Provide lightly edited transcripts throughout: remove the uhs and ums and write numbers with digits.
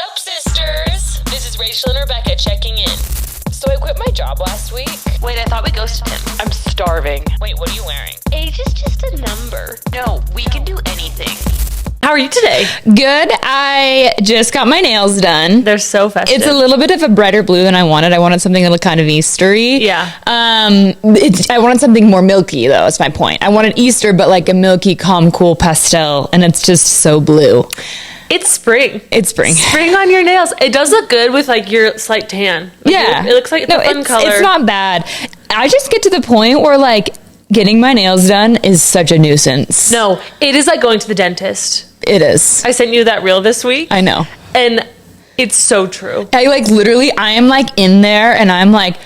Sup, sisters? This is Rachel and Rebecca checking in. So I quit my job last week. Wait, I thought we ghosted him. I'm starving. Wait, what are you wearing? Age is just a number. No, we can do anything. How are you today? Good. I just got my nails done. They're so festive. It's a little bit of a brighter blue than I wanted. I wanted something that looked kind of Eastery. Yeah. I wanted something more milky, though. That's my point. I wanted Easter, but like a milky, calm, cool pastel, and it's just so blue. It's spring. It's spring. Spring on your nails. It does look good with like your slight tan. Like, Yeah. It looks like it's a fun color. It's not bad. I just get to the point where like getting my nails done is such a nuisance. No, it is like going to the dentist. It is. I sent you that reel this week. I know. And it's so true. I like literally, I am like in there and I'm like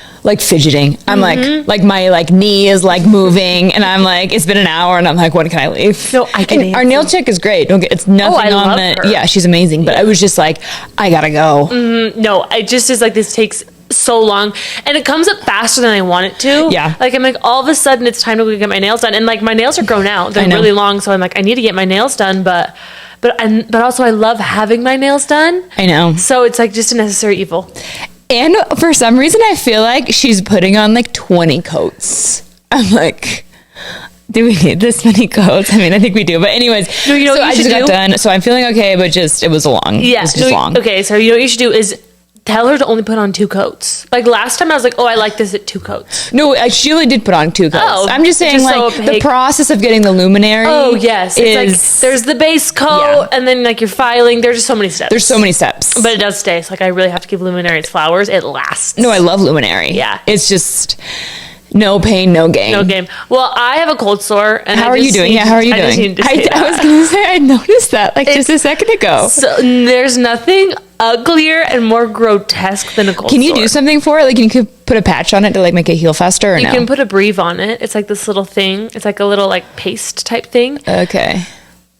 fidgeting. I'm like my like knee is like moving and I'm like, it's been an hour and I'm like, when can I leave? No, I can. Our nail chick is great. It's nothing I on love the, her. yeah, she's amazing. But I was just like, I gotta go. No, it just is like this takes so long and it comes up faster than I want it to. Yeah. Like I'm like, all of a sudden it's time to go get my nails done. And like my nails are grown out. They're I know. really long. So I'm like, I need to get my nails done. But also I love having my nails done. I know. So it's like just a necessary evil. And for some reason, I feel like she's putting on like 20 coats. I'm like, do we need this many coats? I mean, I think we do. But anyways, No, you know so what you I just should got do? done. So I'm feeling okay, but it was long. Yeah. It was just long. Okay. So you know what you should do is tell her to only put on 2 coats. Like last time I was like, oh, I like this at 2 coats. No, she really did put on 2 coats. Oh, I'm just saying, just like, so the opaque. process of getting the luminary. Oh, yes. It's like there's the base coat Yeah. and then like you're filing. There's just so many steps. There's so many steps. But it does stay. So like I really have to give luminary its flowers. It lasts. No, I love luminary. Yeah. It's just no pain, no gain. No game. Well, I have a cold sore. And How are you doing? Yeah, how are you doing? I was going to say, I noticed that like just a second ago. So there's nothing uglier and more grotesque than a cold sore. Can you do something for it? Like, you could put a patch on it to like make it heal faster, or You no? can put a Breve on it. It's like this little thing. It's like a little like paste type thing. Okay.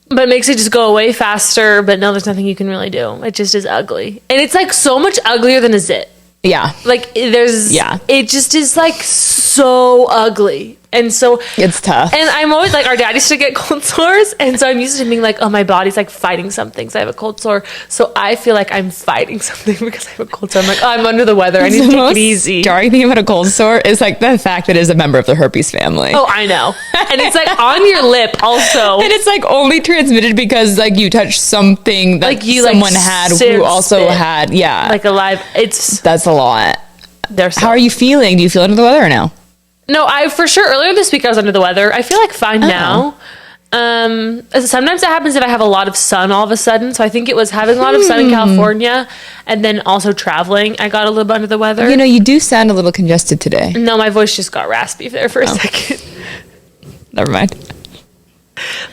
But it makes it just go away faster. But no, there's nothing you can really do. It just is ugly. And it's like so much uglier than a zit. Yeah. Like there's, Yeah. it just is like so ugly. And so It's tough. And I'm always like, our dad used to get cold sores. And so I'm used to being like, oh, my body's like fighting something. So I have a cold sore. So I feel like I'm fighting something because I have a cold sore. I'm like, oh, I'm under the weather. I need to take it easy. The jarring thing about a cold sore is like the fact that it's a member of the herpes family. Oh, I know. And it's like on your lip also. And it's like only transmitted because like you touched something that Like you, someone like, had spit who also spit. had, yeah. Like alive. It's, That's a lot. they're so. How are you feeling? Do you feel under the weather or no? No, I for sure earlier this week I was under the weather. I feel like fine now. Sometimes it happens if I have a lot of sun all of a sudden. So I think it was having a lot of sun in California and then also traveling. I got a little bit under the weather. You know, you do sound a little congested today. No, my voice just got raspy there for a second. Never mind.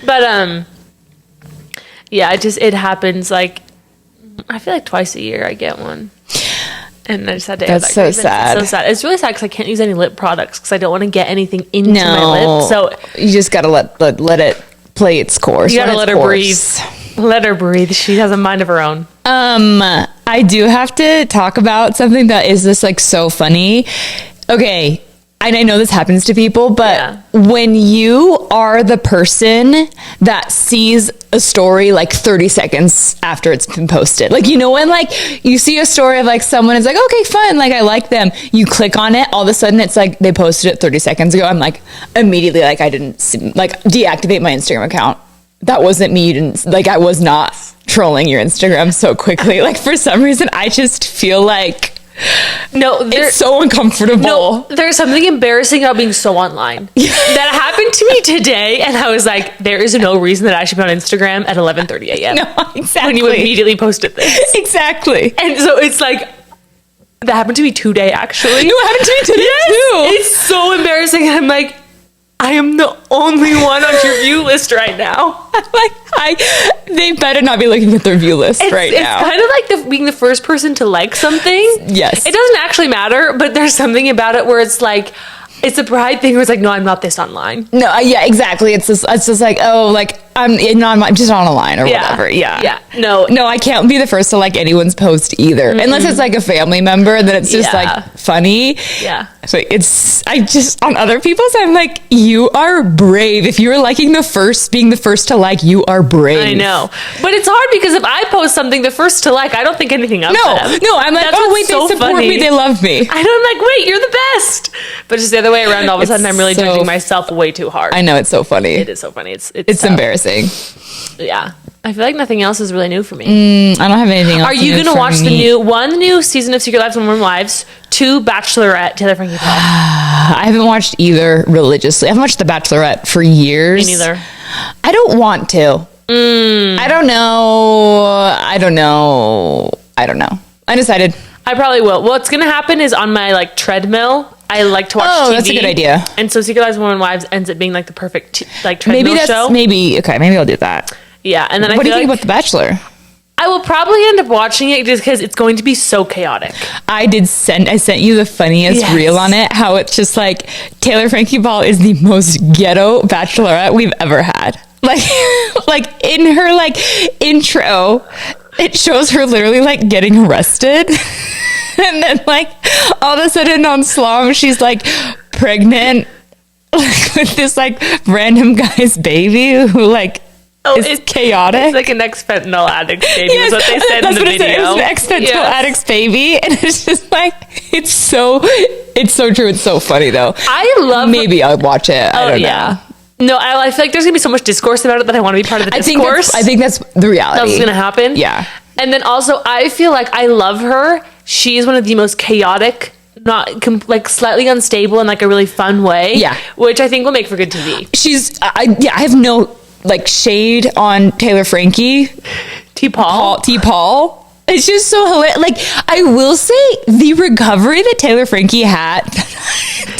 But yeah, it happens like I feel like twice a year I get one. And I just had to air That's that so grievance. sad. It's so sad. It's really sad because I can't use any lip products because I don't want to get anything into my lip. So you just gotta let it play its course. you gotta run let its her course. breathe. Let her breathe. She has a mind of her own. I do have to talk about something that is just like so funny. Okay. And I know this happens to people, but Yeah. when you are the person that sees a story like 30 seconds after it's been posted, like, you know, when like you see a story of like someone is like, okay, fun, like I like them, you click on it, all of a sudden it's like they posted it 30 seconds ago. I'm like immediately like I didn't see, like deactivate my Instagram account. That wasn't me. You didn't, like, I was not trolling your Instagram so quickly. Like for some reason I just feel like No, it's so uncomfortable. No, there's something embarrassing about being so online. That happened to me today, and I was like, there is no reason that I should be on Instagram at 11:30 a.m. No, exactly. When you immediately posted this. Exactly. And so it's like, that happened to me today, actually. No, it happened to me today too. It's so embarrassing. And I'm like, I am the only one on your view list right now. They better not be looking at their view list right now. It's kind of like being the first person to like something. Yes. It doesn't actually matter, but there's something about it where it's like, it's a pride thing where it's like, no, I'm not this online. No, yeah, exactly. It's just like, oh, like I'm just on a line or whatever. Yeah. Yeah. No, I can't be the first to like anyone's post either, unless it's like a family member. Then it's just Yeah. like funny. Yeah. So on other people's, I'm like, you are brave. If you're liking being the first to like, you are brave. I know. But it's hard because if I post something, the first to like, I don't think anything of them. No, I'm like, That's oh, what's wait, so they support funny. me. They love me. I know, I'm like, wait, you're the best. But just the other way around, all of a sudden, I'm really judging myself way too hard. I know, it's so funny. It is so funny. It's tough. Embarrassing. Yeah. I feel like nothing else is really new for me. I don't have anything else. Are you going to watch the new season of Secret Lives of Mormon Wives, 2 Bachelorette, Taylor Frankie Paul? I haven't watched either religiously. I haven't watched The Bachelorette for years. Me neither. I don't want to. I don't know. Undecided. I probably will. What's going to happen is on my like treadmill, I like to watch TV. That's a good idea. And so Secret Lives of Mormon Wives ends up being like the perfect treadmill show. Maybe I'll do that. Yeah, and then what do you think about The Bachelor? I will probably end up watching it just because it's going to be so chaotic. I sent you the funniest reel on it. How it's just like Taylor Frankie Paul is the most ghetto bachelorette we've ever had. Like in her like intro, it shows her literally like getting arrested, and then like all of a sudden on Slom, she's like pregnant with this like random guy's baby who like. It's chaotic. It's like an ex-fentanyl addict's baby, is what they said in the video. It was an ex-fentanyl addict's baby, and it's just like, it's so true. It's so funny, though. Maybe I'll watch it. I don't know. No, I feel like there's going to be so much discourse about it that I want to be part of the discourse. I think that's the reality. That's what's going to happen. Yeah. And then also, I feel like I love her. She's one of the most chaotic, not like slightly unstable in like a really fun way. Yeah. Which I think will make for good TV. I have no... like shade on Taylor Frankie, T. Paul. It's just so hilarious. Like, I will say the recovery that Taylor Frankie had,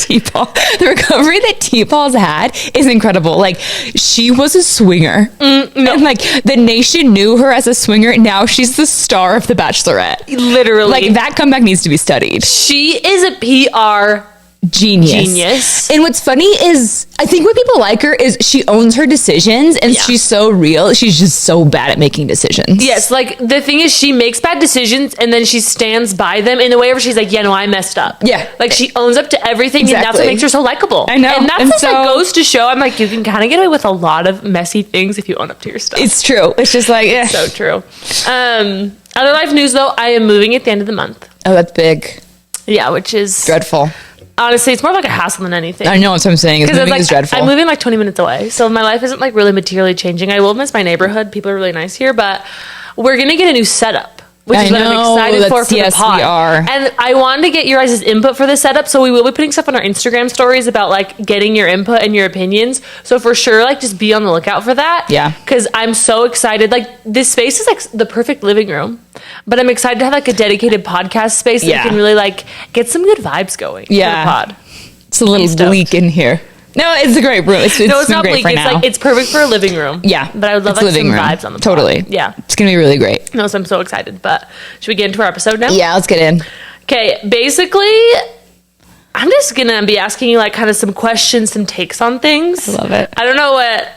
the recovery that T. Paul's had is incredible. Like, she was a swinger. And like, the nation knew her as a swinger. Now she's the star of The Bachelorette. Literally. Like, that comeback needs to be studied. She is a PR genius. And what's funny is I think what people like her is she owns her decisions and she's so real. She's just so bad at making decisions. Yes, like the thing is she makes bad decisions and then she stands by them in a way where she's like, yeah, no, I messed up. Yeah. Like she owns up to everything and that's what makes her so likable. I know. And that's just like goes to show I'm like, you can kind of get away with a lot of messy things if you own up to your stuff. It's true. It's just like, yeah. So true. Other life news though, I am moving at the end of the month. Oh, that's big. Yeah, which is dreadful. Honestly, it's more like a hassle than anything. I know, that's what I'm saying. Moving is dreadful. I'm moving like 20 minutes away, so my life isn't like really materially changing. I will miss my neighborhood. People are really nice here, but we're going to get a new setup, which is what I'm excited for the pod. We are. And I wanted to get your guys' input for the setup, so we will be putting stuff on our Instagram stories about like getting your input and your opinions. So for sure, like just be on the lookout for that. Yeah. Because I'm so excited. Like this space is like the perfect living room, but I'm excited to have like a dedicated podcast space that we can really like get some good vibes going. Yeah. For the pod. It's a little bleak in here. No, it's a great room. It's not bleak. It's like it's perfect for a living room. Yeah, but I would love like some vibes on the pod. Totally. Yeah, it's gonna be really great. No, so I'm so excited. But should we get into our episode now? Yeah, let's get in. Okay, basically, I'm just gonna be asking you like kind of some questions, some takes on things. I love it. I don't know what.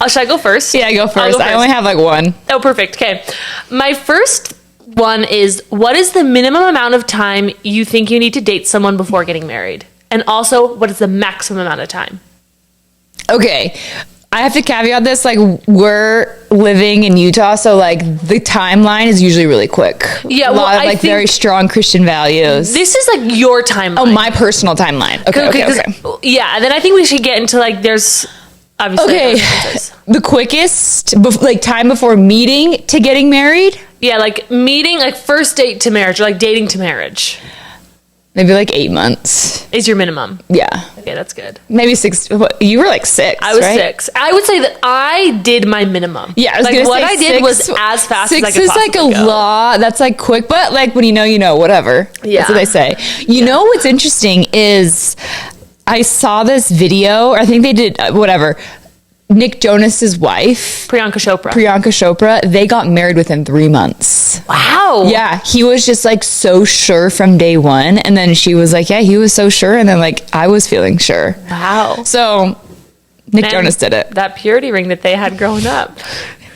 Should I go first? Yeah, go first. I only have like one. Oh, perfect. Okay, my first one is: what is the minimum amount of time you think you need to date someone before getting married? And also, what is the maximum amount of time? Okay. I have to caveat this, like, we're living in Utah, so, like, the timeline is usually really quick. Yeah, a lot of, like, very strong Christian values. This is, like, your timeline. Oh, my personal timeline. Okay. Yeah, and then I think we should get into, like, there's obviously the quickest, like, time before meeting to getting married? Yeah, like, meeting, like, first date to marriage, or, like, dating to marriage. Maybe like 8 months. Is your minimum? Yeah. Okay, that's good. Maybe 6. You were like 6. I was 6. I would say that I did my minimum. Yeah, I was like gonna what say I did was as fast as I could 6 is like a lot. That's like quick, but like when you know, whatever. Yeah. That's what they say. You know what's interesting is I saw this video, or I think they did whatever. Nick Jonas's wife, Priyanka Chopra, they got married within 3 months. Wow. Yeah, he was just like so sure from day one, and then she was like, yeah, he was so sure, and then like I was feeling sure. Wow. So Nick Jonas did it. That purity ring that they had growing up,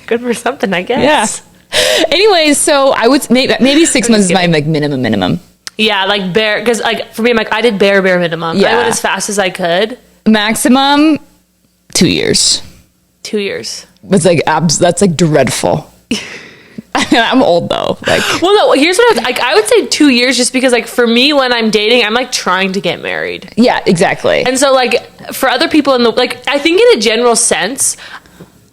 good for something, I guess. Yeah. Anyways, so I would maybe 6 months is my like minimum. Yeah, like bare, because like for me, I'm like, I did bare minimum. Yeah. I went as fast as I could. Maximum 2 years. 2 years. It's like that's like dreadful. I'm old though. Like, well, no. Here's what I was like. I would say 2 years, just because like for me, when I'm dating, I'm like trying to get married. yeah, exactly. And so like for other people in the like, I think in a general sense,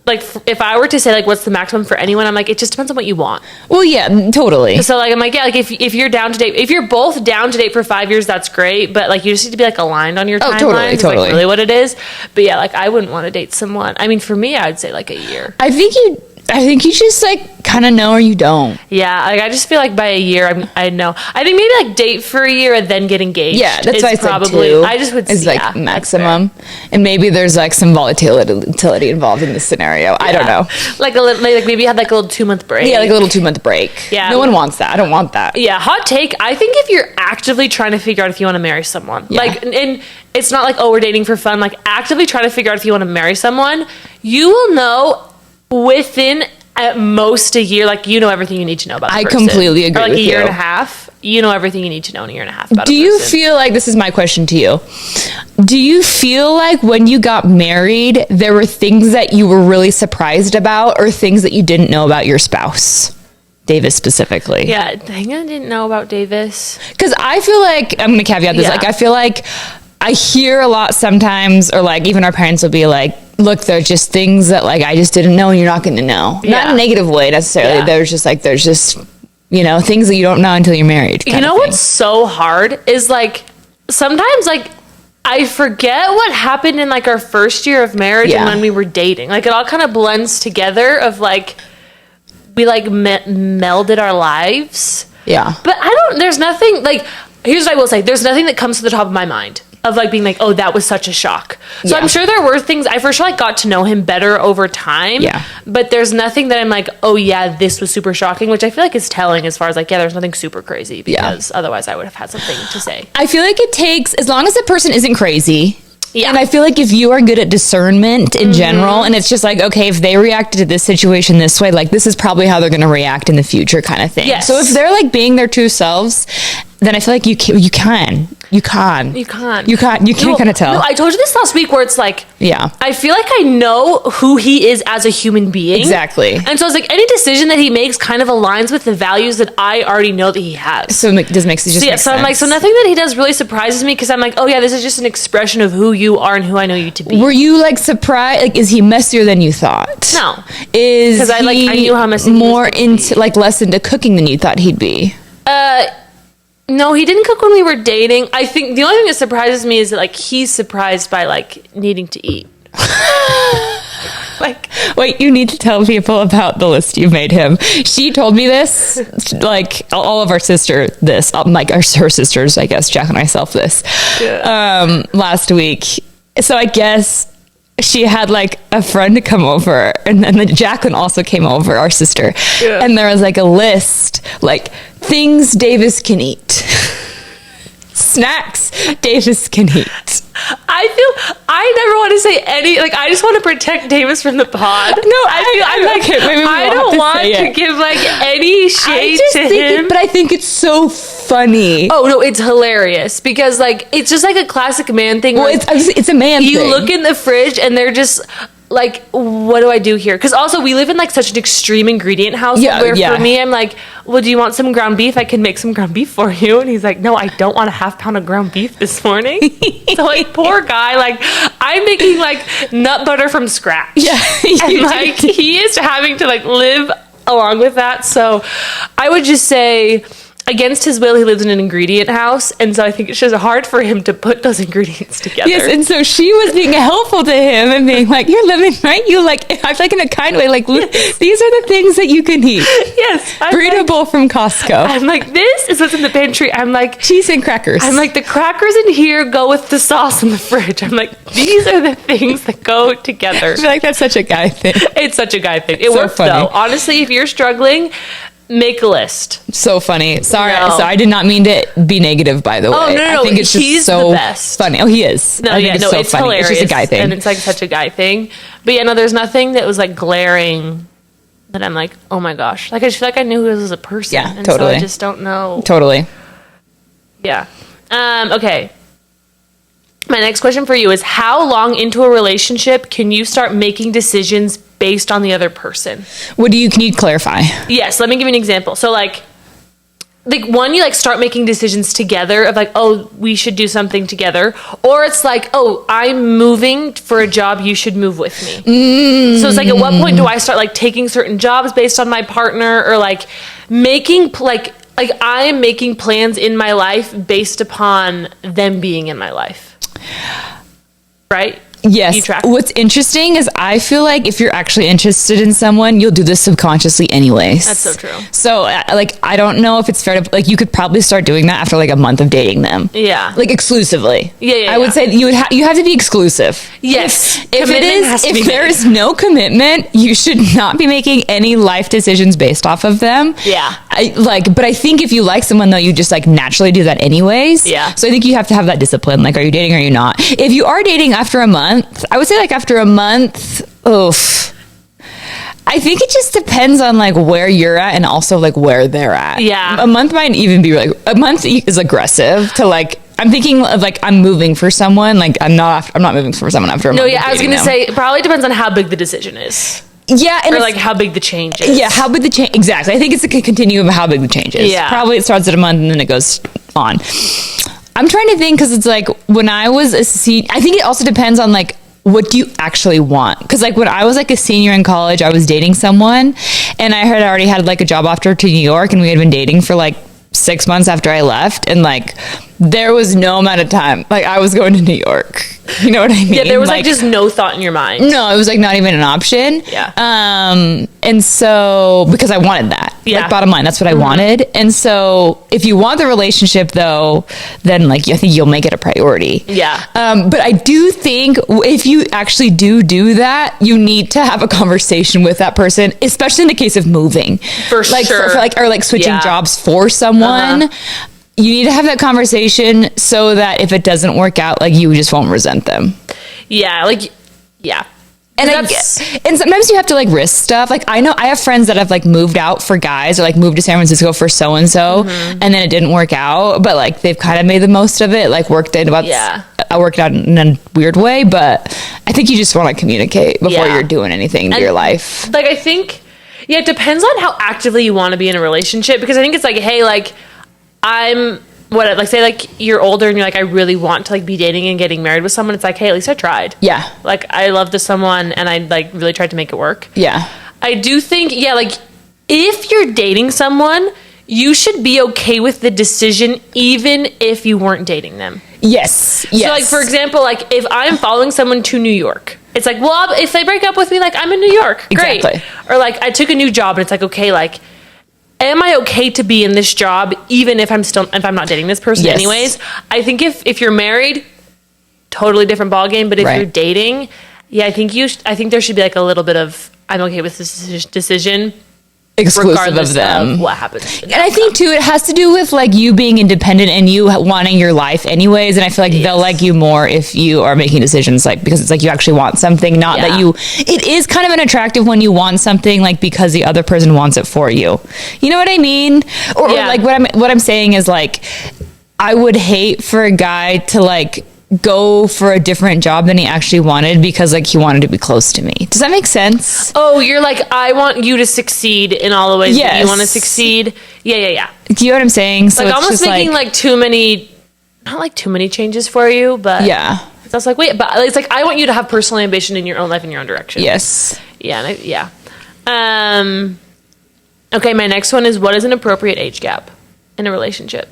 like if I were to say like what's the maximum for anyone, I'm like, it just depends on what you want. Well, yeah, totally. So like I'm like, yeah, like if you're down to date, if you're both down to date for 5 years, that's great. But like you just need to be like aligned on your timeline. Is, totally. like really what it is. But yeah, like I wouldn't want to date someone. I mean, for me, I would say like a year. I think you just like kind of know or you don't. Yeah, like I just feel like by a year, I know. I think maybe like date for a year and then get engaged. Yeah, that's is what I said probably. too. I just would is say like maximum, and maybe there's like some volatility involved in this scenario. I don't know. Like a little, like maybe you have like a little 2 month break. Yeah, like a little 2 month break. Yeah. No one wants that. I don't want that. Yeah, hot take. I think if you're actively trying to figure out if you want to marry someone, Yeah. like, and it's not like, oh, we're dating for fun, like actively trying to figure out if you want to marry someone, you will know within at most a year, like you know everything you need to know about the I person. completely agree Or like with a year you. and a half, you know everything you need to know in a year and a half about Do a you person. feel like, this is my question to you, do you feel like when you got married, there were things that you were really surprised about or things that you didn't know about your spouse? Davis specifically. Yeah, dang, I didn't know about Davis. Because I feel like, I'm going to caveat this, Yeah. like I feel like I hear a lot sometimes, or like even our parents will be like, look, they're just things that like I just didn't know and you're not going to know. Not Yeah. in a negative way necessarily. Yeah. There's just, you know, things that you don't know until you're married. You know what's so hard is like sometimes like I forget what happened in like our first year of marriage Yeah. and when we were dating. Like it all kind of blends together of like we like melded our lives. Yeah. But there's nothing like, here's what I will say. There's nothing that comes to the top of my mind of like being like, oh, that was such a shock. So Yeah. I'm sure there were things, I for sure like got to know him better over time. Yeah. But there's nothing that I'm like, oh yeah, this was super shocking, which I feel like is telling as far as like, yeah, there's nothing super crazy because otherwise I would have had something to say. I feel like it takes, as long as the person isn't crazy. Yeah. And I feel like if you are good at discernment in general, and it's just like, okay, if they reacted to this situation this way, like this is probably how they're going to react in the future kind of thing. Yes. So if they're like being their true selves, then I feel like you can kind of tell. No, I told you this last week where it's like, Yeah. I feel like I know who he is as a human being. Exactly. And so it's like any decision that he makes kind of aligns with the values that I already know that he has. So it does make it just So, yeah, make so I'm like, so sense. nothing that he does really surprises me because I'm like, oh yeah, this is just an expression of who you are and who I know you to be. Were you like surprised? Like, is he messier than you thought? No. Is 'Cause I knew how messy he was more gonna be. into like less into cooking than you thought he'd be? No, he didn't cook when we were dating. I think the only thing that surprises me is that like he's surprised by like needing to eat. Like, Wait, you need to tell people about the list you made him. She told me this, like all of our sister, this, like her sisters, I guess, Jack and myself, this, last week. So I guess she had like a friend come over, and then Jacqueline also came over, our sister, and there was like a list, like things Davis can eat. Snacks Davis can eat. I never want to say any, like, I just want to protect Davis from the pod. No, I'm like, maybe we I won't don't have want say to it. give like any shade to him. But I think it's so funny. Oh no, it's hilarious because like it's just like a classic man thing. Well, where it's a man you thing. look in the fridge and they're just like, what do I do here? Because also we live in like such an extreme ingredient house. Where for me, I'm like, well, do you want some ground beef? I can make some ground beef for you. And he's like, no, I don't want a half pound of ground beef this morning. So like, poor guy. Like, I'm making like nut butter from scratch. Yeah, and like he is having to like live along with that. So I would just say, against his will, he lives in an ingredient house, and so I think it's just hard for him to put those ingredients together. Yes, and so she was being helpful to him and being like, "You're living right. You like, I feel like in a kind way, like these are the things that you can eat. Yes, Breedable from Costco. I'm like, this is what's in the pantry. I'm like, Cheese and crackers. I'm like, the crackers in here go with the sauce in the fridge. I'm like, these are the things that go together. I feel like that's such a guy thing. It's such a guy thing. It So works funny. though. Honestly, if you're struggling, make a list. So funny. Sorry, No. so I did not mean to be negative. By the way, no, I think it's just he's so the best. funny. Oh, he is. No, I think yeah, it's no, so it's funny. hilarious. It's just a guy thing. And it's like such a guy thing. But yeah, no, there's nothing that was like glaring that I'm like, oh my gosh. Like I just feel like I knew who he was as a person. Yeah, and totally. So I just don't know. Totally. Yeah. Okay. My next question for you is, how long into a relationship can you start making decisions based on the other person? Can you clarify? Yes, let me give you an example. So like one, you like start making decisions together of like, oh, we should do something together. Or it's like, oh, I'm moving for a job, you should move with me. So it's like, at what point do I start like taking certain jobs based on my partner, or like making like I am making plans in my life based upon them being in my life. Right? Yes. You track? What's interesting is I feel like if you're actually interested in someone, you'll do this subconsciously anyways. That's so true. So like, I don't know if it's fair to, like, you could probably start doing that after like a month of dating them. Yeah. Like exclusively. Yeah. I would say you have to be exclusive. Yes. If there is no commitment, you should not be making any life decisions based off of them. Yeah. But I think if you like someone though, you just like naturally do that anyways. Yeah. So I think you have to have that discipline. Like, are you dating or are you not? If you are dating after a month, I would say like after a month, I think it just depends on like where you're at and also like where they're at. Yeah. A month might even be like, a month is aggressive to like, I'm thinking of like, I'm moving for someone. Like I'm not moving for someone after a month. No, yeah, I was going to say, it probably depends on how big the decision is. Yeah. Or like how big the change is. Yeah, how big the change, exactly. I think it's a continuum of how big the change is. Yeah. Probably it starts at a month and then it goes on. I'm trying to think, because it's like when I was I think it also depends on like, what do you actually want? Because like when I was like a senior in college, I was dating someone and I had already had like a job offer to New York, and we had been dating for like 6 months after I left, and like there was no amount of time like I was going to New York. You know what I mean? Yeah, there was like just no thought in your mind. No, it was like not even an option. Yeah. And so because I wanted that. Yeah. Like bottom line, that's what I wanted. And so if you want the relationship though, then like I think you'll make it a priority. Yeah. But I do think if you actually do that, you need to have a conversation with that person, especially in the case of moving. For sure. Or like switching jobs for someone. You need to have that conversation so that if it doesn't work out, like you just won't resent them. Yeah, like, yeah. And sometimes you have to like risk stuff. Like I know I have friends that have like moved out for guys, or like moved to San Francisco for so and so, and then it didn't work out. But like they've kind of made the most of it. Like worked out in a weird way. But I think you just want to communicate before you're doing anything to your life. Like I think, it depends on how actively you want to be in a relationship, because I think it's like, hey, like say like you're older and you're like, I really want to like be dating and getting married with someone. It's like, hey, at least I tried. Yeah. Like I love this someone and I like really tried to make it work. Yeah. I do think, like if you're dating someone, you should be okay with the decision even if you weren't dating them. Yes. So like, for example, like if I'm following someone to New York, it's like, well, if they break up with me, like I'm in New York. Great. Exactly. Or like I took a new job and it's like, okay, like, am I okay to be in this job even if I'm not dating this person anyways? I think if you're married, totally different ballgame. But if you're dating, I think there should be like a little bit of, I'm okay with this decision. Exclusive of them. Of what happens. And I think too, it has to do with like you being independent and you wanting your life anyways. And I feel like they'll like you more if you are making decisions like, because it's like you actually want something, not that it is kind of an attractive when you want something like because the other person wants it for you. You know what I mean? Or like what I'm saying is like, I would hate for a guy to like go for a different job than he actually wanted because like he wanted to be close to me. Does that make sense? Oh, you're like, I want you to succeed in all the ways that you want to succeed. Yeah. Do you know what I'm saying? So like it's almost just making like too many, not like too many changes for you, but yeah. So I was like, wait, but it's like, I want you to have personal ambition in your own life, in your own direction. Yes. Yeah. Okay, my next one is, what is an appropriate age gap in a relationship?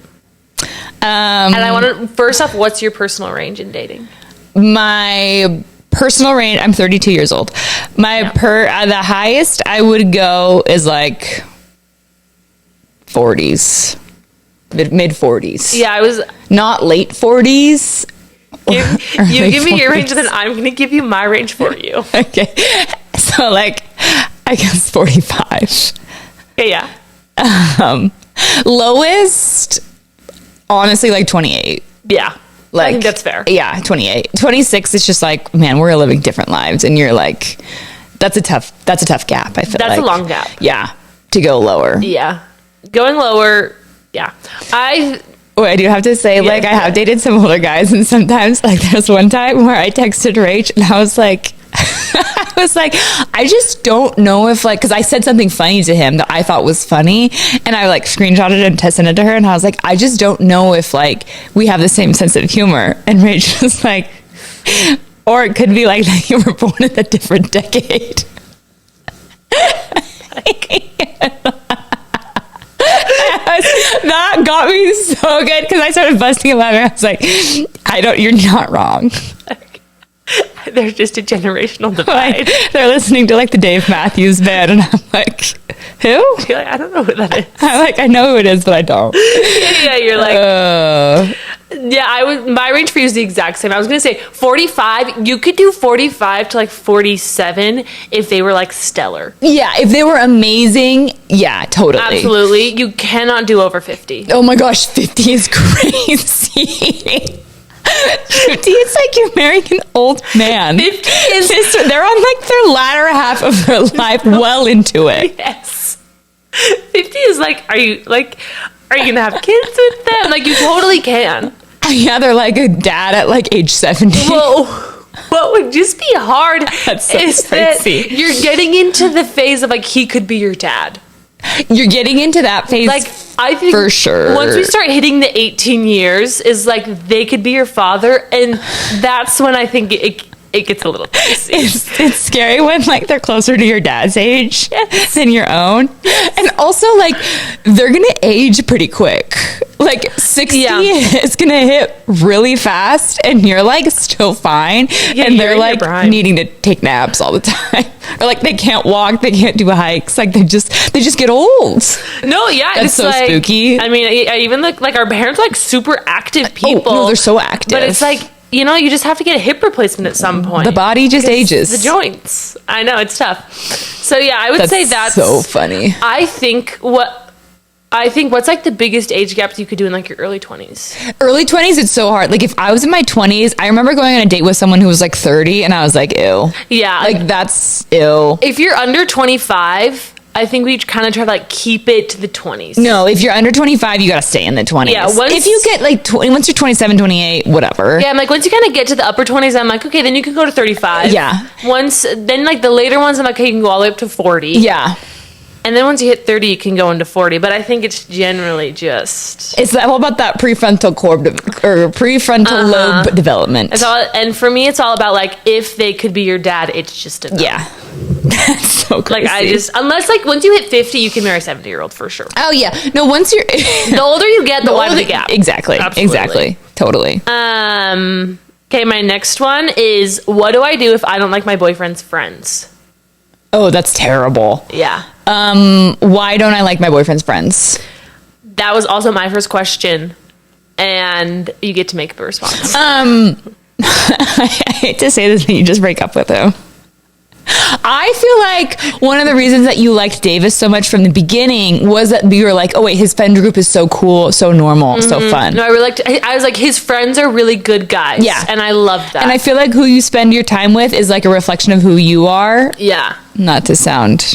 And I want to, first off, what's your personal range in dating? My personal range, I'm 32 years old. The highest I would go is like 40s, mid 40s. Yeah, I was not late 40s. You give me your range, and then I'm going to give you my range for you. Okay. So like, I guess 45. Yeah. Lowest, honestly, like 28. Yeah. Like, I think that's fair. Yeah, 28. 26 is just like, man, we're living different lives. And you're like, that's a tough gap, I feel like. That's a long gap. Yeah. To go lower. Yeah. Going lower, yeah. I do have to say, like, I have dated some older guys, and sometimes, like, there's one time where I texted Rach, and I was like, I just don't know if, like, because I said something funny to him that I thought was funny, and I, like, screenshotted it and sent it to her, and I was like, I just don't know if, like, we have the same sense of humor. And Rach was like, or it could be, like, that you were born in a different decade. That got me so good because I started busting him out and I was like, you're not wrong. There's just a generational divide. Like, they're listening to like the Dave Matthews Band, and I'm like, who? You're like, I don't know who that is. I'm like, I know who it is, but I don't. Yeah, you're like, yeah. My range for you is the exact same. I was gonna say 45. You could do 45 to like 47 if they were like stellar. Yeah, if they were amazing. Yeah, totally. Absolutely. You cannot do over 50. Oh my gosh, 50 is crazy. 50, it's like you're marrying an old man. 50 is... They're on like their latter half of their life, well into it. Yes. 50 is like, are you gonna have kids with them? Like, you totally can. Yeah, they're like a dad at like age 70. Whoa. What would just be hard That's so is crazy. that you're getting into the phase of like, he could be your dad. You're getting into that phase, Like, I think for sure. once we start hitting the 18 years is like, they could be your father. And that's when I think it gets a little crazy. It's scary when like they're closer to your dad's age than your own. And also like they're gonna age pretty quick. Like 60 is gonna hit really fast and you're like still fine. Yeah, and they're you're in your like prime. needing to take naps all the time. Or like they can't walk, they can't do hikes. Like they just get old. No, yeah, That's it's so like, spooky. I mean, I even look like our parents are like super active people. Oh, no, they're so active. But it's like, you know, you just have to get a hip replacement at some point. The body just ages. The joints. I know, it's tough. So yeah, I would say that's so funny. I think what's like the biggest age gaps you could do in like your early 20s? Early 20s, it's so hard. Like if I was in my 20s, I remember going on a date with someone who was like 30 and I was like, ew. Yeah. Like that's ew. If you're under 25, I think we kind of try to like keep it to the 20s. No, if you're under 25, you got to stay in the 20s. Yeah, if you get like once you're 27, 28, whatever. Yeah, I'm like, once you kind of get to the upper 20s, I'm like, okay, then you can go to 35. Yeah. Then like the later ones, I'm like, okay, you can go all the way up to 40. Yeah. And then once you hit 30, you can go into 40. But I think it's generally just... It's all about that prefrontal lobe development. It's all, and for me, it's all about like, if they could be your dad, it's just a no. Yeah. That's so crazy. Like unless like once you hit 50, you can marry a 70-year-old for sure. Oh yeah. No, once you're... The older you get, the wider the gap. Exactly. Absolutely. Exactly. Totally. Okay, my next one is, what do I do if I don't like my boyfriend's friends? Oh, that's terrible. Yeah. Why don't I like my boyfriend's friends? That was also my first question, and you get to make the response. I hate to say this, but you just break up with him. I feel like one of the reasons that you liked Davis so much from the beginning was that you were like, oh wait, his friend group is so cool, so normal, so fun. No, I really liked. I was like, his friends are really good guys. Yeah, and I love that. And I feel like who you spend your time with is like a reflection of who you are. Yeah. Not to sound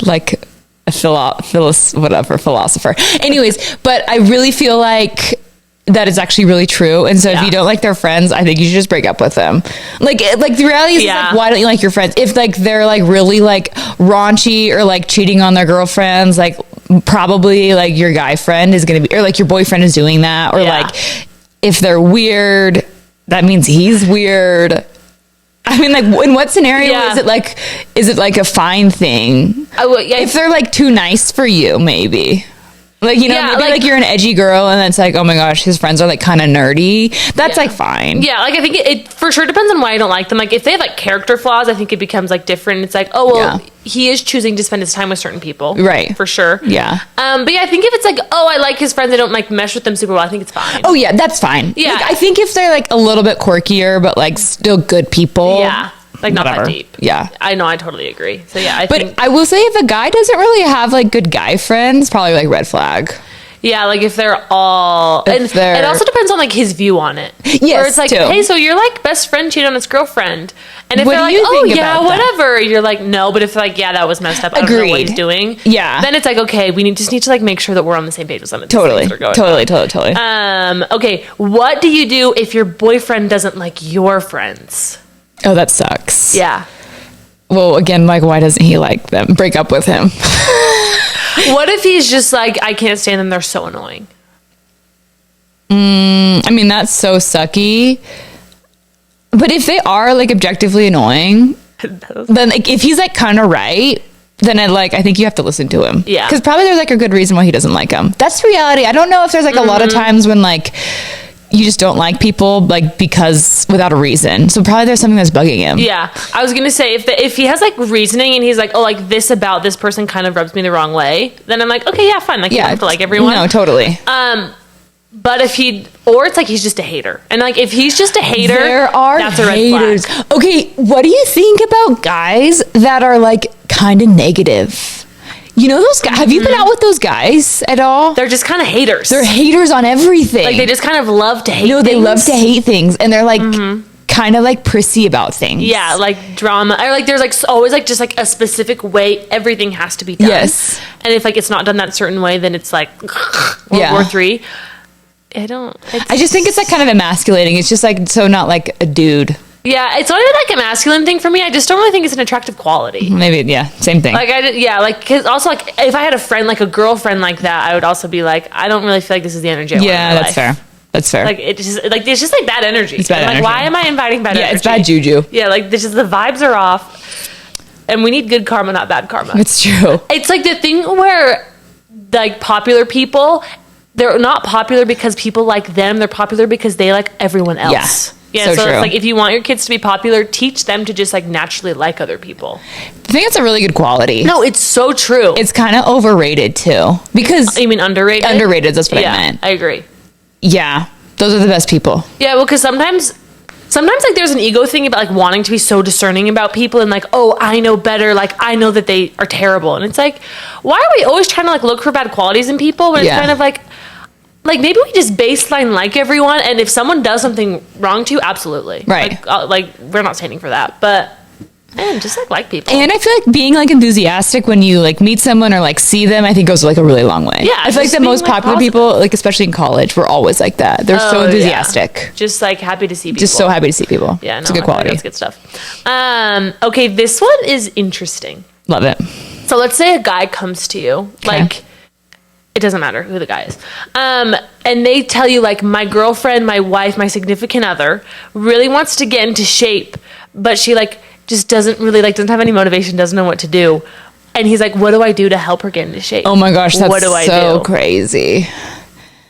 like a philosopher. Anyways, but I really feel like that is actually really true. And so if you don't like their friends, I think you should just break up with them. Like the reality is like, why don't you like your friends? If like they're like really like raunchy or like cheating on their girlfriends, like probably like your guy friend is going to be, or like your boyfriend is doing that. Or like if they're weird, that means he's weird. I mean, like, in what scenario is it like a fine thing? If they're like too nice for you, maybe. Like, you know, maybe like you're an edgy girl and it's like, oh my gosh, his friends are like kind of nerdy. That's like fine. Yeah, like I think it for sure depends on why I don't like them. Like if they have like character flaws, I think it becomes like different. It's like, oh, well, he is choosing to spend his time with certain people. Right. For sure. Yeah. But yeah, I think if it's like, oh, I like his friends, I don't like mesh with them super well, I think it's fine. Oh yeah, that's fine. Yeah. Like, I think if they're like a little bit quirkier, but like still good people. Yeah. Like not that deep. Yeah. I know, I totally agree. So yeah, I think I will say if a guy doesn't really have like good guy friends, probably like red flag. Yeah, like if they're all... and it also depends on like his view on it. Yes, where it's like, too. hey, so your like best friend cheated on his girlfriend. And if What they're do like, you oh think yeah, about that? whatever. You're like, no. But if they're like, yeah, that was messed up. I don't know what he's doing. Yeah. Then it's like, okay, we just need to like make sure that we're on the same page with some of these Totally. things that are going on. Okay, what do you do if your boyfriend doesn't like your friends? Oh, that sucks. Yeah. Well, again, like, why doesn't he like them? Break up with him. What if he's just like, I can't stand them, they're so annoying? I mean, that's so sucky. But if they are like objectively annoying, then like if he's like kind of right, then I think you have to listen to him. Yeah. Because probably there's like a good reason why he doesn't like them. That's the reality. I don't know if there's like a lot of times when like you just don't like people like because without a reason. So probably there's something that's bugging him. Yeah, I was gonna say if he has like reasoning and he's like, oh, like this about this person kind of rubs me the wrong way, then I'm like, okay, yeah, fine, like you don't have to like everyone. No, totally. But if or it's like he's just a hater, and like if he's just a hater, that's a red haters. flag. Okay, what do you think about guys that are like kind of negative? You know those guys? Have you been out with those guys at all? They're just kind of haters. They're haters on everything. like they just kind of love to hate. No, they things. love to hate things, and they're like kind of like prissy about things. Yeah, like drama, or like there's like always like just like a specific way everything has to be done. Yes, and if like it's not done that certain way, then it's like World War III. I just think it's like kind of emasculating. It's just like so not like a dude. Yeah, it's not even like a masculine thing for me. I just don't really think it's an attractive quality. Maybe, yeah, same thing. Like because also like if I had a friend like a girlfriend like that, I would also be like, I don't really feel like this is the energy. I want in my that's life. fair. That's fair. Like it's just like bad energy. It's bad I'm energy. like, why am I inviting bad energy? Yeah, it's bad juju. Yeah, like this is the vibes are off, and we need good karma, not bad karma. It's true. It's like the thing where like popular people, they're not popular because people like them. They're popular because they like everyone else. Yeah, so true. it's like if you want your kids to be popular, teach them to just like naturally like other people. I think it's a really good quality. No, it's so true. It's kind of overrated too. Because you mean underrated? Underrated, that's what I meant. I agree. Yeah, those are the best people. Yeah, well, because sometimes like there's an ego thing about like wanting to be so discerning about people and like, oh, I know better. Like I know that they are terrible, and it's like, why are we always trying to like look for bad qualities in people when it's kind of like maybe we just baseline like everyone, and if someone does something wrong to you, absolutely, right? Like we're not standing for that, but man, just like people. And I feel like being like enthusiastic when you like meet someone or like see them, I think goes like a really long way. Yeah, I feel like the most popular people, like especially in college, were always like that. They're so enthusiastic. Yeah. Just like happy to see people. Just so happy to see people. Yeah, it's a good quality. That's good stuff. Okay, this one is interesting. Love it. So let's say a guy comes to you, like it doesn't matter who the guy is, and they tell you like, my girlfriend, my wife, my significant other really wants to get into shape, but she like just doesn't have any motivation, doesn't know what to do. And he's like, what do I do to help her get into shape? Oh my gosh, that's what do I so do? Crazy.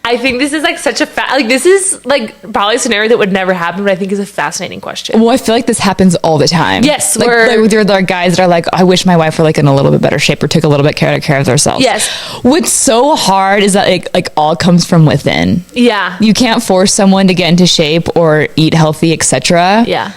I think this is like such a this is like probably a scenario that would never happen, but I think is a fascinating question. Well, I feel like this happens all the time. Yes, like there are guys that are like, I wish my wife were like in a little bit better shape or took a little bit care of themselves. Yes. What's so hard is that it like all comes from within. Yeah. You can't force someone to get into shape or eat healthy, etc. Yeah.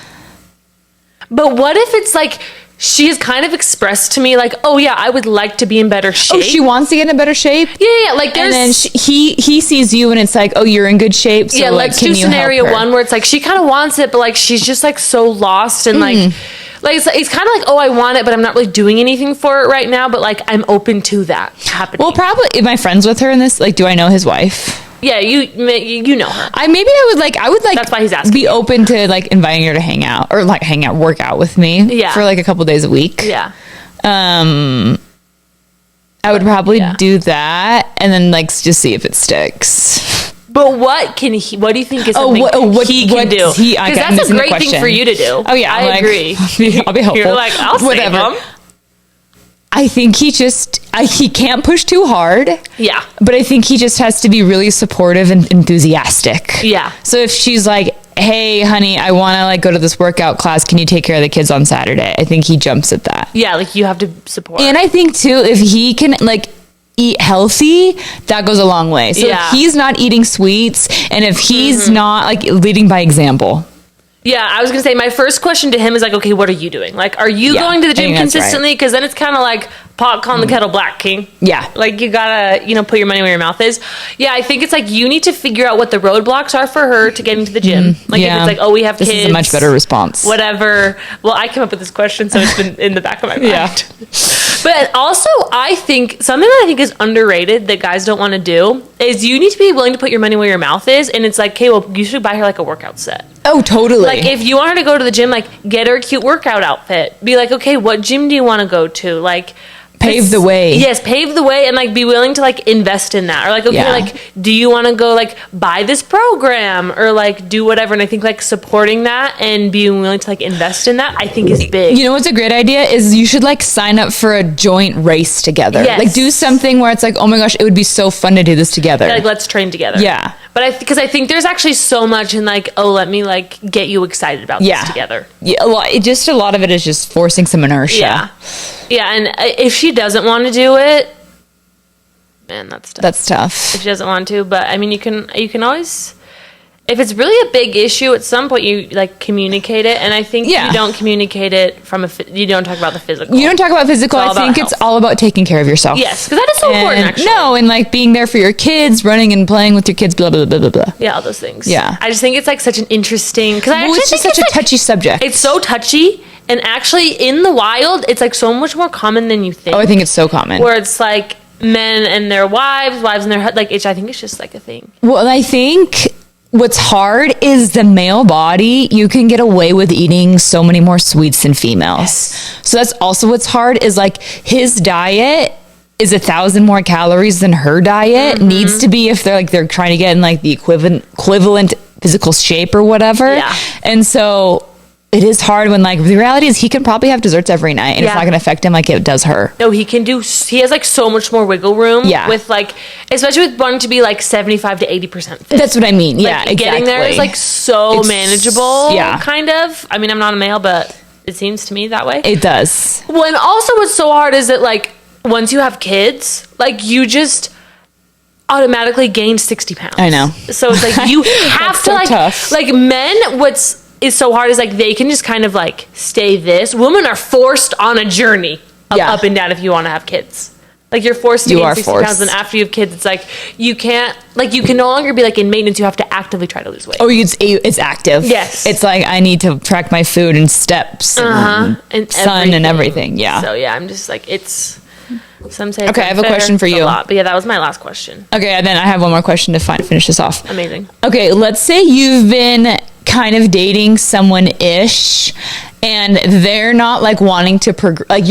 But what if it's like she has kind of expressed to me like, oh yeah, I would like to be in better shape. Oh, she wants to get in better shape? Yeah. Like there's... And then he sees you and it's like, oh, you're in good shape. So yeah, like, let's do scenario one where it's like she kind of wants it, but like she's just like so lost and like it's kind of like, oh, I want it, but I'm not really doing anything for it right now. But like I'm open to that happening. Well, probably, am I friends with her in this? Like, do I know his wife? Yeah, you know her. I would like that's why he's asking. Be open to like inviting her to hang out or like work out with me for like a couple days a week. Yeah. I would probably do that and then like just see if it sticks. But what do you think is something he can do? Because that's a great thing for you to do. Oh yeah, I agree. I'll be helpful. You're like, I'll save him. I think he can't push too hard. Yeah. But I think he just has to be really supportive and enthusiastic. Yeah. So if she's like, hey, honey, I want to like go to this workout class. Can you take care of the kids on Saturday? I think he jumps at that. Yeah. Like you have to support. And I think too, if he can like eat healthy, that goes a long way. So if he's not eating sweets and if he's not like leading by example. Yeah, I was gonna say my first question to him is like, okay, what are you doing? Like, are you Yeah, going to the I think gym that's consistently? Because then it's kind of like pot calling the kettle black, king. Yeah. Like you gotta, put your money where your mouth is. Yeah, I think it's like you need to figure out what the roadblocks are for her to getting to the gym. Like if it's like, oh, we have this kids. is a much better response. Whatever. Well, I came up with this question, so it's been in the back of my mind. Yeah. But also, I think something that I think is underrated that guys don't want to do is you need to be willing to put your money where your mouth is. And it's like, okay, well, you should buy her like a workout set. Oh, totally. Like if you want her to go to the gym, like get her a cute workout outfit. Be like, okay, what gym do you want to go to? Like pave the way. Yes, pave the way and like be willing to like invest in that. Or like, okay, like do you want to go like buy this program or like do whatever? And I think like supporting that and being willing to like invest in that, I think is big. You know what's a great idea is you should like sign up for a joint race together. Yes. Like do something where it's like, oh my gosh, it would be so fun to do this together. Yeah, like let's train together. Yeah. But because I think there's actually so much in like, oh, let me like get you excited about this together. Yeah, a lot of it is just forcing some inertia. Yeah. Yeah, and if she doesn't want to do it, man, that's tough. That's tough. If she doesn't want to, but I mean, you can always, if it's really a big issue, at some point you like communicate it, and I think you don't communicate it from you don't talk about the physical. You don't talk about physical. I think it's all about taking care of yourself. Yes, because that is so important. Actually, and like being there for your kids, running and playing with your kids, blah blah blah blah blah. Yeah, all those things. Yeah, I just think it's like such an interesting because it's just such a touchy subject. It's so touchy. And actually, in the wild, it's like so much more common than you think. Oh, I think it's so common. Where it's like men and their wives and their like. I think it's just like a thing. Well, I think what's hard is the male body. You can get away with eating so many more sweets than females. Yes. So that's also what's hard is like his diet is 1,000 more calories than her diet needs to be if they're trying to get in like the equivalent physical shape or whatever. Yeah. And so it is hard when like the reality is he can probably have desserts every night and it's not going to affect him like it does her. No, he has like so much more wiggle room. Yeah. With like, especially with wanting to be like 75 to 80% fit. That's what I mean. Like, yeah, exactly. Getting there is like it's manageable. Yeah. Kind of. I mean, I'm not a male, but it seems to me that way. It does. Well, and also what's so hard is that like once you have kids, like you just automatically gain 60 pounds. I know. So it's like you have to like, tough. Like men, is so hard is like they can just kind of like stay this. Women are forced on a journey of up and down if you want to have kids. Like you're forced to gain 60 pounds, and after you have kids, it's like you can't you can no longer be like in maintenance. You have to actively try to lose weight. Oh, it's active. Yes, it's like I need to track my food and steps and sun and everything. Yeah. So yeah, I'm just like it's. Some say okay. I have a question for you. But yeah, that was my last question. Okay, and then I have one more question to finish this off. Amazing. Okay, let's say you've been kind of dating someone-ish and they're not like wanting to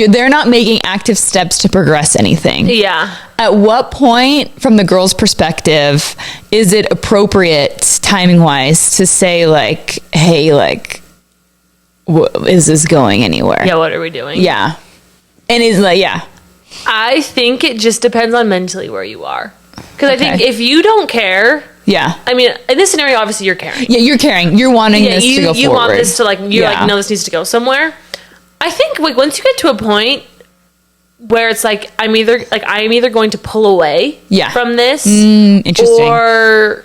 they're not making active steps to progress anything. Yeah. At what point from the girl's perspective is it appropriate timing wise to say like, hey, like is this going anywhere? Yeah, what are we doing? Yeah. And is like I think it just depends on mentally where you are. Because I think if you don't care. Yeah. I mean, in this scenario, obviously you're caring. Yeah, you're caring. You're wanting this to go forward. You want this to like, you're like, no, this needs to go somewhere. I think like once you get to a point where it's like, I am either going to pull away from this. Interesting. Or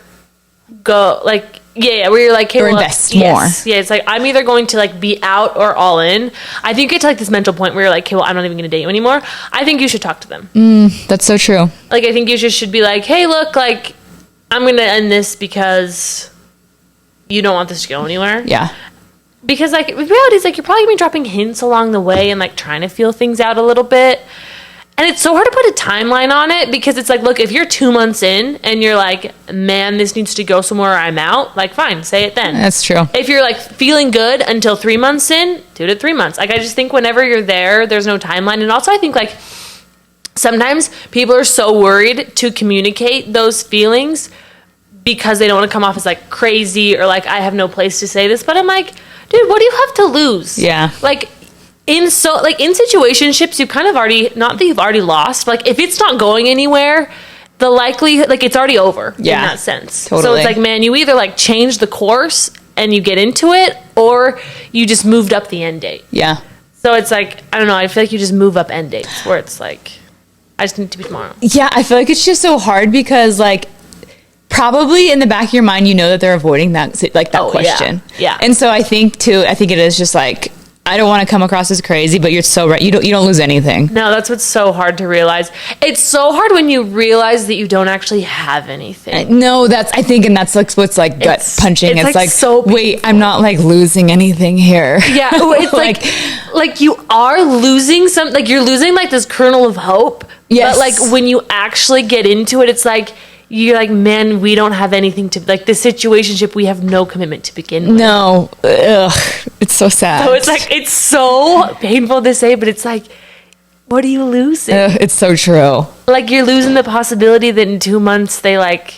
go like, where you're like, hey, or invest more. Yeah, it's like, I'm either going to like be out or all in. I think you get to like this mental point where you're like, okay, well, I'm not even going to date you anymore. I think you should talk to them. That's so true. Like, I think you should be like, hey, look, like, I'm going to end this because you don't want this to go anywhere. Yeah. Because, like, the reality is, like, you're probably going to be dropping hints along the way and, like, trying to feel things out a little bit. And it's so hard to put a timeline on it because it's like, look, if you're 2 months in and you're like, man, this needs to go somewhere or I'm out, like, fine, say it then. That's true. If you're, like, feeling good until 3 months in, do it at 3 months. Like, I just think whenever you're there's no timeline. And also, I think, like, sometimes people are so worried to communicate those feelings because they don't want to come off as like crazy or like I have no place to say this. But I'm like, dude, what do you have to lose? Yeah. Like in situationships, you've kind of already, not that you've already lost, but like if it's not going anywhere, the likelihood, like it's already over in that sense. Totally. So it's like, man, you either like change the course and you get into it or you just moved up the end date. Yeah. So it's like, I don't know, I feel like you just move up end dates where it's like, I just need to be tomorrow. Yeah, I feel like it's just so hard because like probably in the back of your mind, you know that they're avoiding that, like, that question. Yeah. And so I think it is just like, I don't want to come across as crazy, but you're so right. You don't lose anything. No, that's what's so hard to realize. It's so hard when you realize that you don't actually have anything. No, that's like what's like gut punching. It's like so wait, I'm not like losing anything here. Yeah, it's like you are losing like you're losing like this kernel of hope. Yes. But like when you actually get into it, it's like you're like, man, we don't have anything to, like, the situationship, we have no commitment to begin with. No. Ugh. It's so sad. So it's like, it's so painful to say, but it's like, what are you losing? It's so true. Like, you're losing the possibility that in 2 months they, like,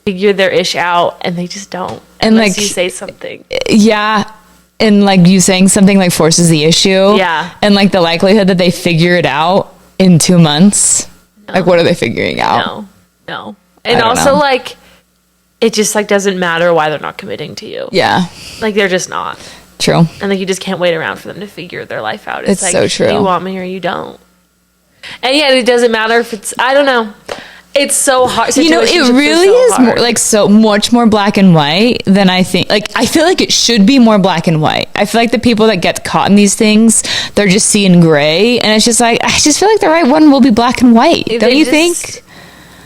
figure their ish out, and they just don't. And, unless like, you say something. Yeah. And, like, you saying something, like, forces the issue. Yeah. And, like, the likelihood that they figure it out in 2 months. No. Like, what are they figuring out? No. And also, like, it just, like, doesn't matter why they're not committing to you. Yeah. Like, they're just not. True. And, like, you just can't wait around for them to figure their life out. It's like, so true. you want me or you don't. And, yeah, it doesn't matter if it's, I don't know. It's so hard. You know, it really is more, like, so much more black and white than I think. Like, I feel like it should be more black and white. I feel like the people that get caught in these things, they're just seeing gray. And it's just like, I just feel like the right one will be black and white. Don't you think?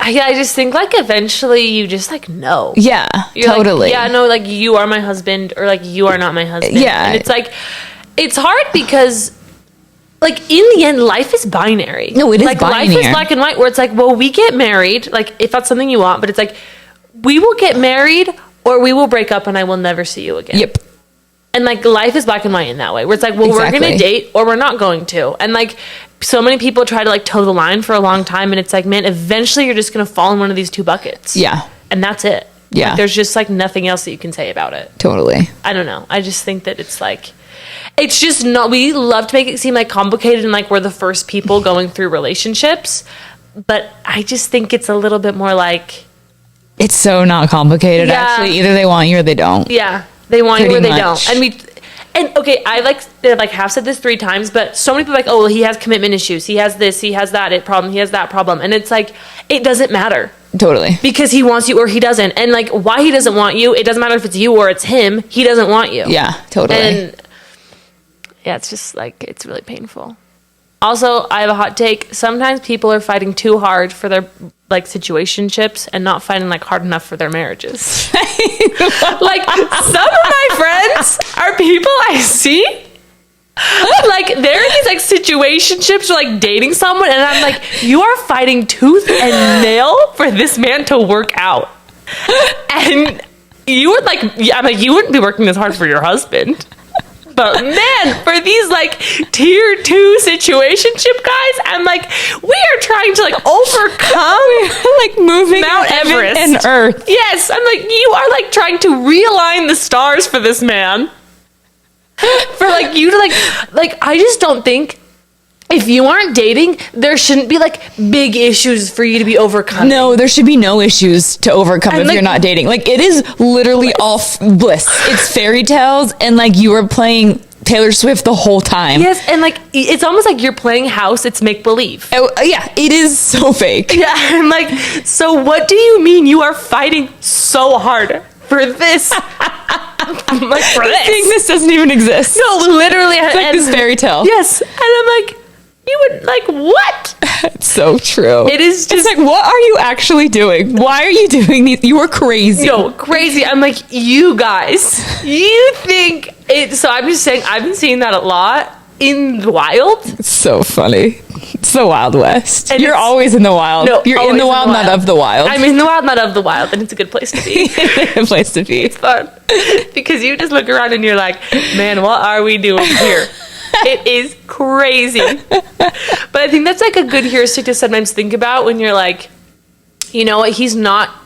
I just think, like, eventually you just, like, know. Yeah, You're totally. Like, yeah, no, like, you are my husband, or, like, you are not my husband. Yeah. And it's, like, it's hard because, like, in the end, life is binary. No, it is like, binary. Life is black and white, where it's, like, well, we get married, like, if that's something you want, but it's, like, we will get married, or we will break up, and I will never see you again. Yep. And, like, life is black and white in that way, where it's, like, well, Exactly. we're going to date, or we're not going to. And, like, so many people try to, like, toe the line for a long time, and it's like, man, eventually you're just going to fall in one of these two buckets. Yeah. And that's it. Yeah. Like, there's just, like, nothing else that you can say about it. Totally. I don't know. I just think that it's, like, it's just not, we love to make it seem, like, complicated and, like, we're the first people going through relationships. But I just think it's a little bit more, like, it's so not complicated, actually. Either they want you or they don't. Yeah. They want you or they much. don't. And okay, I like have said this 3 times, but so many people are like, oh, well, he has commitment issues. He has this, he has that problem, he has that problem. And it's like, it doesn't matter. Totally. Because he wants you or he doesn't. And like, why he doesn't want you, it doesn't matter if it's you or it's him. He doesn't want you. Yeah, totally. And yeah, it's just like, it's really painful. Also, I have a hot take. Sometimes people are fighting too hard for their, like, situationships and not fighting, like, hard enough for their marriages. Like, some of my friends are people I see. Like, they're in these, like, situationships or, like, dating someone, and I'm like, you are fighting tooth and nail for this man to work out. And you would, like, I'm like, you wouldn't be working this hard for your husband. But man, for these like tier 2 situationship guys, I'm like, we are trying to like overcome like moving Mount Everest and Earth. Yes, I'm like, you are like trying to realign the stars for this man. For like you to like I just don't think if you aren't dating, there shouldn't be like big issues for you to be overcoming. No, there should be no issues to overcome And, if like, you're not dating. Like, it is literally all bliss. It's fairy tales, and like you are playing Taylor Swift the whole time. Yes, and like it's almost like you're playing house. It's make believe. Oh, yeah, it is so fake. Yeah, I'm like, so what do you mean you are fighting so hard for this? I'm like, for this? This doesn't even exist. No, literally. It's like this fairy tale. Yes, and I'm like, you would like what? It's so true. It is just it's like, what are you actually doing? Why are you doing these? You are crazy. no crazy. I'm like, you guys, you think it? So I'm just saying, I've been seeing that a lot in the wild. It's so funny. It's the Wild West. And you're it's- always in the wild. No, you're in always the wild, not of the wild. I'm in the wild, not of the wild, and it's a good place to be. A place to be. It's fun because you just look around and you're like, man, what are we doing here? It is crazy. But I think that's like a good heuristic to sometimes think about when you're like, you know what,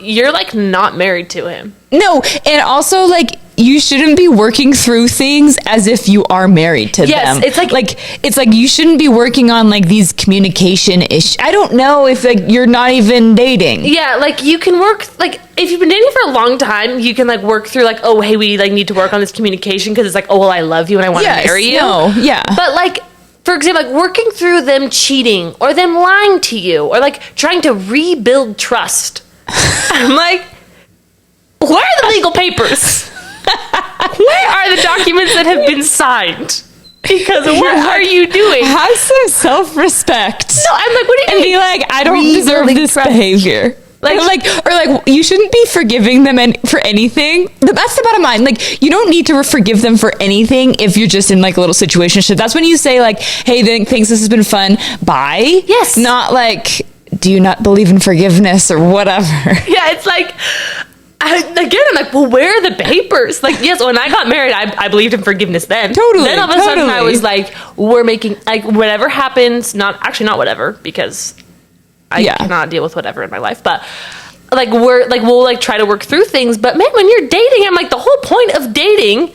you're like not married to him. No, and also like you shouldn't be working through things as if you are married to Yes, them. it's like you shouldn't be working on like these communication issues. I don't know if like you're not even dating. Yeah, like you can work, like if you've been dating for a long time, you can like work through like, oh, hey, we like need to work on this communication because it's like, oh, well, I love you and I want to marry you. No, yeah. But like, for example, like working through them cheating or them lying to you or like trying to rebuild trust. I'm like, Where are the legal papers? Where are the documents that have been signed? Because what are you doing? Have some self-respect. No, I'm like, what do you And mean? be like, I don't deserve this behavior. Or you shouldn't be forgiving them for anything. That's the bottom line. Like, you don't need to forgive them for anything if you're just in like a little situationship. That's when you say like, hey, thanks, this has been fun. Bye. Yes. Not like, do you not believe in forgiveness or whatever? Yeah, it's like, I'm like, well, where are the papers? Like, yes, when I got married, I believed in forgiveness then. Totally. Then all of a sudden I was like, we're making, like, whatever happens, not whatever, because I cannot deal with whatever in my life, but like, we'll like try to work through things. But man, when you're dating, I'm like, the whole point of dating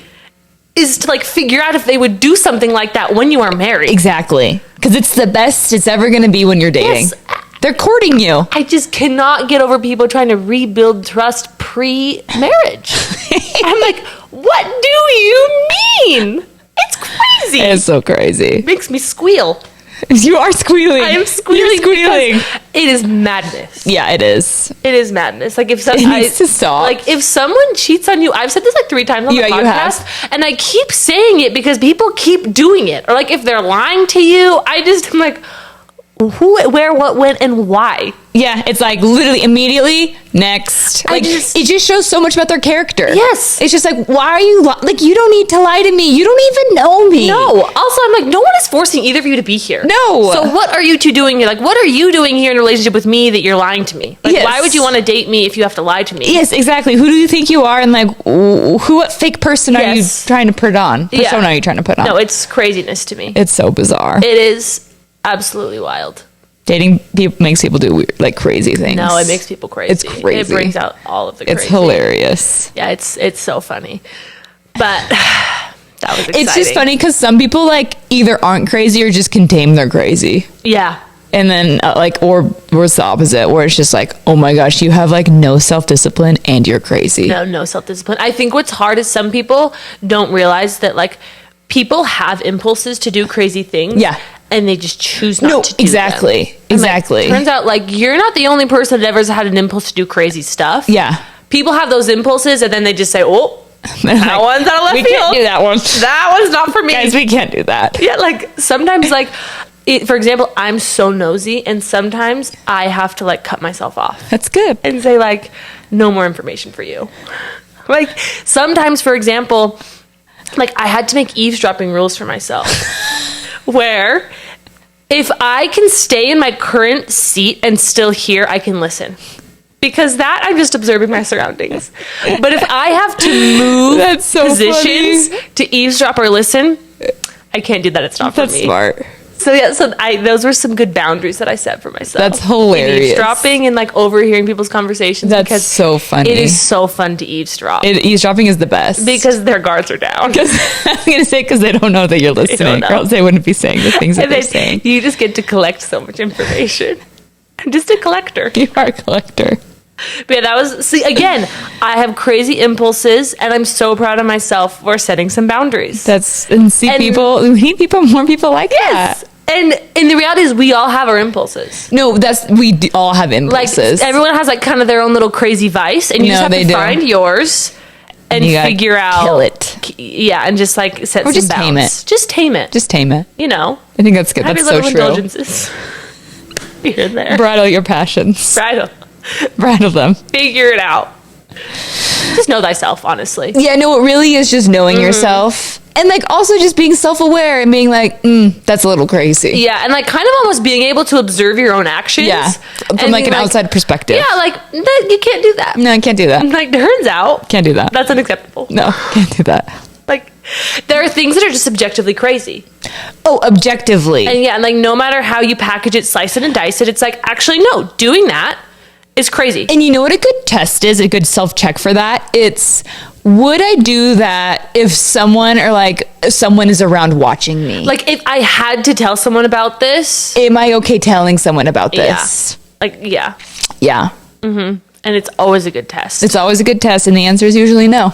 is to like figure out if they would do something like that when you are married. Exactly. Because it's the best it's ever going to be when you're dating. Yes. They're courting you. I just cannot get over people trying to rebuild trust pre-marriage. I'm like, what do you mean? It's crazy. It's so crazy. It makes me squeal. You are squealing. I am squealing. You're squealing. It is madness. Yeah, it is. It is madness. Like, if It needs to stop. Like, if someone cheats on you, I've said this like 3 times on the You podcast, and I keep saying it because people keep doing it. Or like, if they're lying to you, I'm like, who, where, what, when, and why? Yeah, it's like literally immediately next. Like, it just shows so much about their character. Yes. It's just like, why are you like, you don't need to lie to me. You don't even know me. No. Also, I'm like, no one is forcing either of you to be here. No. So what are you two doing here? Like, what are you doing here in a relationship with me that you're lying to me? Like, Yes. why would you want to date me if you have to lie to me? Yes, exactly. Who do you think you are? And like, what fake person are you Yes. trying to put on? Yeah. Persona are you trying to put on? No, it's craziness to me. It's so bizarre. It is absolutely wild. Dating makes people do weird, like crazy things. No, it makes people crazy. It's crazy. It brings out all of the crazy. It's hilarious. Yeah, it's so funny. But that was exciting. It's just funny because some people like either aren't crazy or just can tame their crazy. Yeah. And then or it's the opposite, where it's just like, oh my gosh, you have like no self-discipline and you're crazy. No self-discipline. I think what's hard is some people don't realize that like people have impulses to do crazy things. Yeah. And they just choose not to do exactly. them. Exactly. Like, turns out like you're not the only person that ever had an impulse to do crazy stuff. Yeah. People have those impulses and then they just say, oh, They're that like, one's out of left we field. can't do that one. That one's not for me. Guys, we can't do that. Yeah, like sometimes like for example, I'm so nosy and sometimes I have to like cut myself off That's good. and say like no more information for you. Like sometimes, for example, like I had to make eavesdropping rules for myself where if I can stay in my current seat and still hear, I can listen. Because that I'm just observing my surroundings. But if I have to move That's so positions funny. to eavesdrop or listen, I can't do that. It's not for That's me. smart. So yeah, those were some good boundaries that I set for myself. That's hilarious. In eavesdropping and like overhearing people's conversations. That's because so funny. It is so fun to eavesdrop. Eavesdropping is the best. Because their guards are down. I'm going to say because they don't know that you're listening. know. Or else they wouldn't be saying the things that And they're then saying. you just get to collect so much information. I'm just a collector. You are a collector. But yeah, that was, see, again, I have crazy impulses and I'm so proud of myself for setting some boundaries. We need more people like Yes. that. And the reality is we all have our impulses. No, all have Like impulses. everyone has like kind of their own little crazy vice and you just have they to do. find yours and You gotta figure out. kill it. Yeah, and just like set Or some just tame bounds. it. Just tame it. Just tame it. You know. I think that's good. Have That's your so little true. indulgences. Here and there. Bridle your passions. Bridle. Bridle them. Figure it out. Just know thyself, honestly. Yeah, no, it really is just knowing yourself. And like also just being self-aware and being like, that's a little crazy. Yeah, and like kind of almost being able to observe your own actions. Yeah. and From like being an outside perspective. Yeah, like you can't do that. No, I can't do that. Like turns out Can't do that. that's unacceptable. No, can't do that. Like there are things that are just objectively crazy. Oh, objectively. And yeah, like no matter how you package it, slice it and dice it, it's like actually no, doing that is crazy. And you know what a good test is, a good self-check for that? It's, would I do that if someone is around watching me? Like if I had to tell someone about this, am I okay telling someone about this? yeah. Yeah. And it's always a good test. It's always a good test, and the answer is usually no.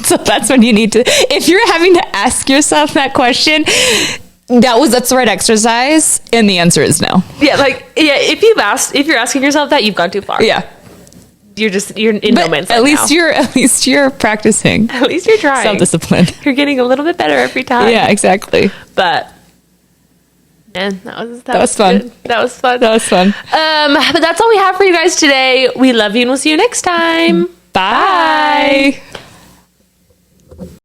So that's when you need to, if you're having to ask yourself that question, that's the right exercise, and the answer is no. Yeah, like if you're asking yourself that, you've gone too far. Yeah. you're in no man's land at least you're practicing. At least you're trying. Self-discipline. You're getting a little bit better every time. Yeah, exactly. But man, that was fun. good. That was fun. That was fun. But that's all we have for you guys today. We love you and we'll see you next time. Bye.